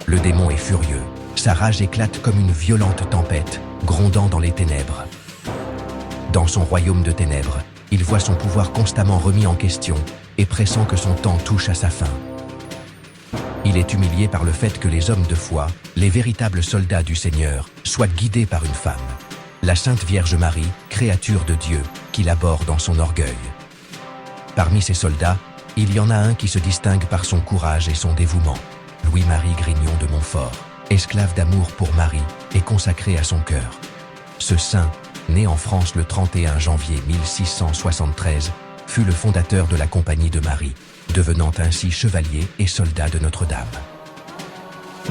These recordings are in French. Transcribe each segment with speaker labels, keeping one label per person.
Speaker 1: Le démon est furieux. Sa rage éclate comme une violente tempête, grondant dans les ténèbres. Dans son royaume de ténèbres, il voit son pouvoir constamment remis en question et pressant que son temps touche à sa fin. Il est humilié par le fait que les hommes de foi, les véritables soldats du Seigneur, soient guidés par une femme, la Sainte Vierge Marie, créature de Dieu, qu'il aborde dans son orgueil. Parmi ces soldats, il y en a un qui se distingue par son courage et son dévouement, Louis-Marie Grignon de Montfort, esclave d'amour pour Marie et consacré à son cœur. Ce saint, né en France le 31 janvier 1673, fut le fondateur de la Compagnie de Marie, devenant ainsi chevalier et soldat de Notre-Dame.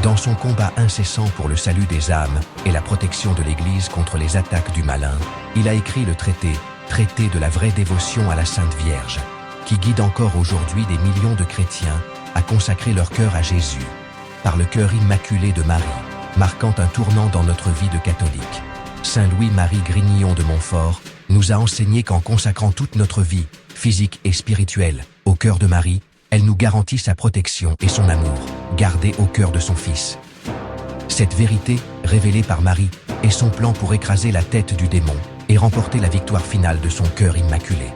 Speaker 1: Dans son combat incessant pour le salut des âmes et la protection de l'Église contre les attaques du malin, il a écrit le traité de la vraie dévotion à la Sainte Vierge, qui guide encore aujourd'hui des millions de chrétiens à consacrer leur cœur à Jésus, par le cœur immaculé de Marie, marquant un tournant dans notre vie de catholique. Saint Louis-Marie Grignon de Montfort nous a enseigné qu'en consacrant toute notre vie, physique et spirituelle, au cœur de Marie, elle nous garantit sa protection et son amour, gardé au cœur de son Fils. Cette vérité, révélée par Marie, est son plan pour écraser la tête du démon et remporter la victoire finale de son cœur immaculé.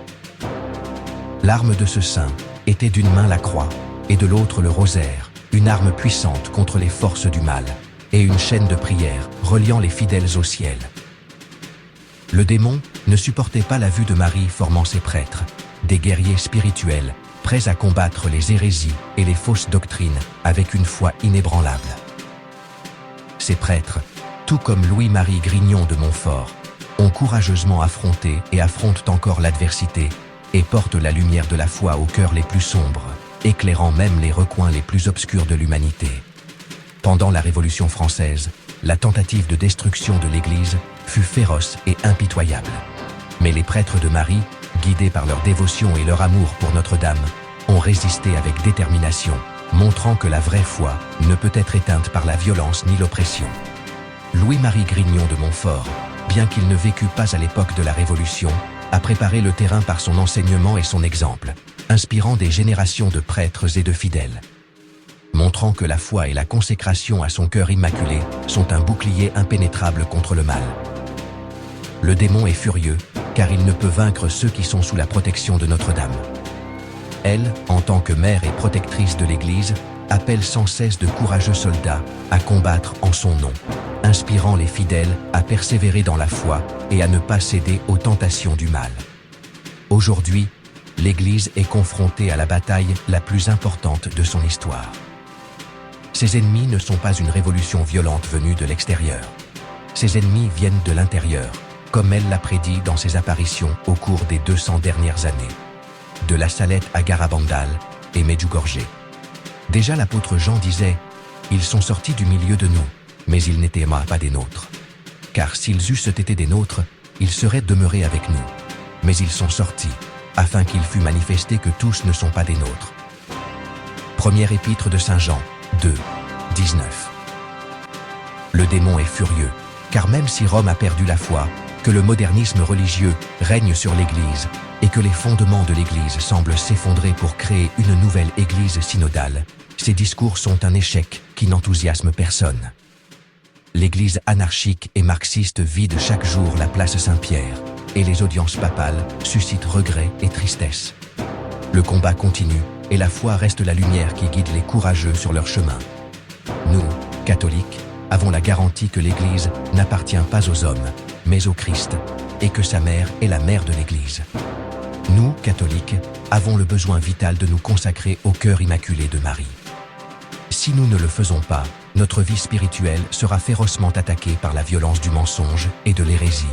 Speaker 1: L'arme de ce saint était d'une main la croix et de l'autre le rosaire, une arme puissante contre les forces du mal, et une chaîne de prière reliant les fidèles au ciel. Le démon ne supportait pas la vue de Marie formant ses prêtres, des guerriers spirituels, prêts à combattre les hérésies et les fausses doctrines avec une foi inébranlable. Ces prêtres, tout comme Louis-Marie Grignon de Montfort, ont courageusement affronté et affrontent encore l'adversité et portent la lumière de la foi aux cœurs les plus sombres, éclairant même les recoins les plus obscurs de l'humanité. Pendant la Révolution française, la tentative de destruction de l'Église fut féroce et impitoyable. Mais les prêtres de Marie, guidés par leur dévotion et leur amour pour Notre-Dame, ont résisté avec détermination, montrant que la vraie foi ne peut être éteinte par la violence ni l'oppression. Louis-Marie Grignon de Montfort, bien qu'il ne vécût pas à l'époque de la Révolution, a préparé le terrain par son enseignement et son exemple, inspirant des générations de prêtres et de fidèles. Montrant que la foi et la consécration à son cœur immaculé sont un bouclier impénétrable contre le mal. Le démon est furieux, car il ne peut vaincre ceux qui sont sous la protection de Notre-Dame. Elle, en tant que mère et protectrice de l'Église, appelle sans cesse de courageux soldats à combattre en son nom, inspirant les fidèles à persévérer dans la foi et à ne pas céder aux tentations du mal. Aujourd'hui, l'Église est confrontée à la bataille la plus importante de son histoire. Ses ennemis ne sont pas une révolution violente venue de l'extérieur. Ses ennemis viennent de l'intérieur, comme elle l'a prédit dans ses apparitions au cours des 200 dernières années. De la Salette à Garabandal et Medjugorje. Déjà l'apôtre Jean disait « Ils sont sortis du milieu de nous, mais ils n'étaient pas des nôtres. Car s'ils eussent été des nôtres, ils seraient demeurés avec nous. Mais ils sont sortis, afin qu'il fût manifesté que tous ne sont pas des nôtres. » Première épître de Saint Jean, 2, 19. Le démon est furieux, car même si Rome a perdu la foi, que le modernisme religieux règne sur l'Église et que les fondements de l'Église semblent s'effondrer pour créer une nouvelle Église synodale, ces discours sont un échec qui n'enthousiasme personne. L'Église anarchique et marxiste vide chaque jour la place Saint-Pierre et les audiences papales suscitent regret et tristesse. Le combat continue et la foi reste la lumière qui guide les courageux sur leur chemin. Nous, catholiques, avons la garantie que l'Église n'appartient pas aux hommes, mais au Christ, et que sa mère est la mère de l'Église. Nous, catholiques, avons le besoin vital de nous consacrer au cœur immaculé de Marie. Si nous ne le faisons pas, notre vie spirituelle sera férocement attaquée par la violence du mensonge et de l'hérésie.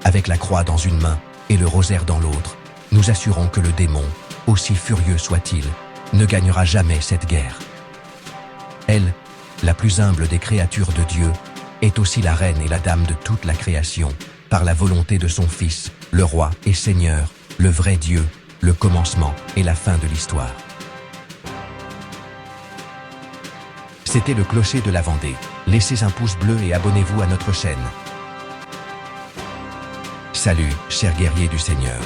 Speaker 1: Avec la croix dans une main et le rosaire dans l'autre, nous assurons que le démon, aussi furieux soit-il, ne gagnera jamais cette guerre. Elle, la plus humble des créatures de Dieu, est aussi la reine et la dame de toute la création, par la volonté de son Fils, le roi et Seigneur, le vrai Dieu, le commencement et la fin de l'histoire. C'était le clocher de la Vendée. Laissez un pouce bleu et abonnez-vous à notre chaîne. Salut, chers guerriers du Seigneur.